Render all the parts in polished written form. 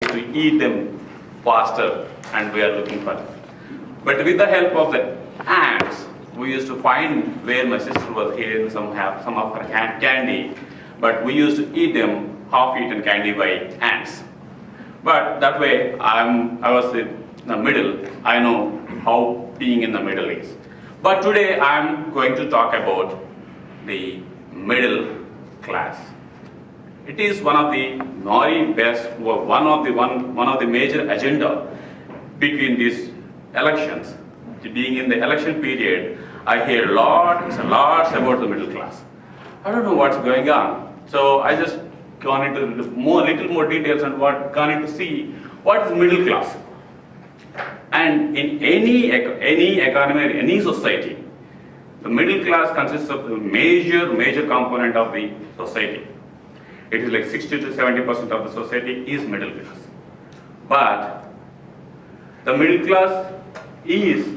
used to eat them faster, and we are looking for it. But with the help of the ants, we used to find where my sister was hiding some of her candy, but we used to eat them half-eaten candy by ants. But that way, I was in the middle. I know how being in the middle is. But today, I'm going to talk about the middle class. It is one of the very best, one of the major agenda between these elections. Being in the election period, I hear lots and lots about the middle class. I don't know what's going on, so I just gone into little more details and gone into see what is middle class. And in any economy, any society, the middle class consists of a major component of the society. It is like 60 to 70% of the society is middle class. But the middle class is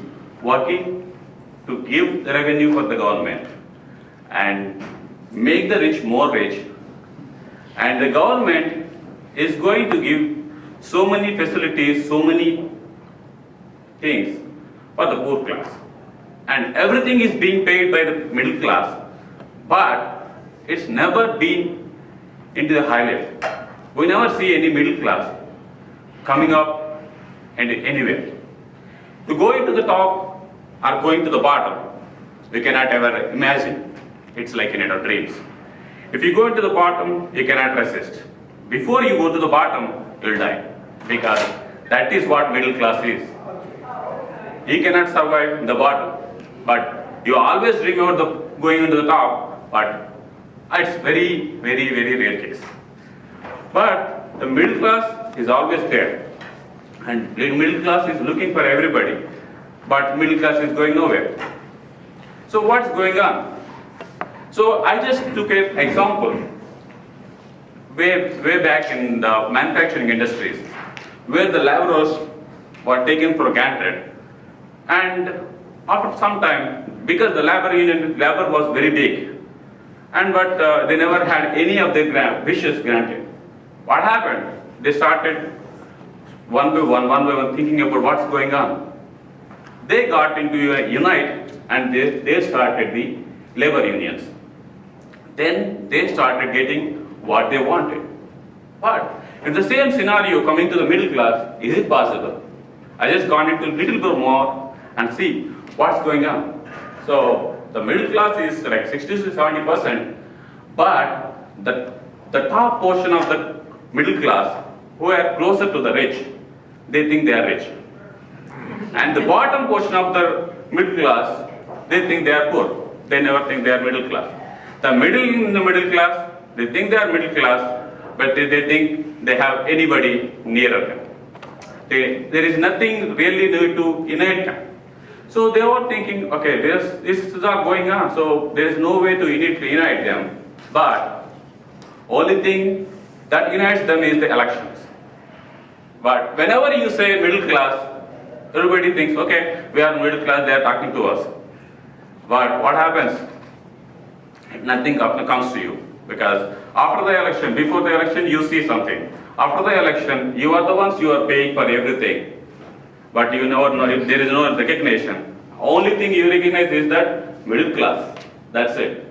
working to give the revenue for the government and make the rich more rich. And the government is going to give so many facilities, so many things for the poor class. And everything is being paid by the middle class, but it's never been into the high level. We never see any middle class coming up and anywhere. To go into the top or going to the bottom, we cannot ever imagine. It's like in our dreams. If you go into the bottom, you cannot resist. Before you go to the bottom, you'll die, because that is what middle class is. You cannot survive in the bottom, but you always remember going into the top, but it's very rare case. But the middle class is always there, and the middle class is looking for everybody, but middle class is going nowhere. So what's going on? So I just took an example way back in the manufacturing industries, where the laborers were taken for granted, and after some time, because the labor was very big, but they never had any of their wishes granted. What happened? They started one by one thinking about what's going on. They got into a unite, and they started the labor unions. Then they started getting what they wanted. But in the same scenario coming to the middle class, is it possible? I just gone into a little bit more and see what's going on. So the middle class is like 60 to 70%, but the top portion of the middle class, who are closer to the rich, they think they are rich. And the bottom portion of the middle class, they think they are poor. They never think they are middle class. The middle class, they think they are middle class, but they think they have anybody nearer them. There is nothing really new to unite them. So they were thinking, okay, this is all going on, so there is no way to unite them. But only thing that unites them is the elections. But whenever you say middle class, everybody thinks, okay, we are middle class, they are talking to us. But what happens? Nothing comes to you, because after the election, before the election, you see something. After the election, you are the ones you are paying for everything, but you never know if there is no recognition. Only thing you recognize is that middle class. That's it.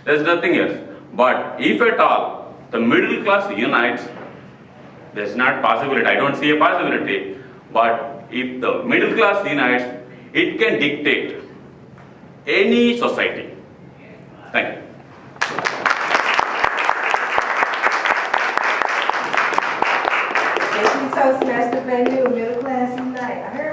There's nothing else. But if at all the middle class unites, there's not possibility. I don't see a possibility. But if the middle class unites, it can dictate any society. Thank you. Thank you, Toastmaster Venue.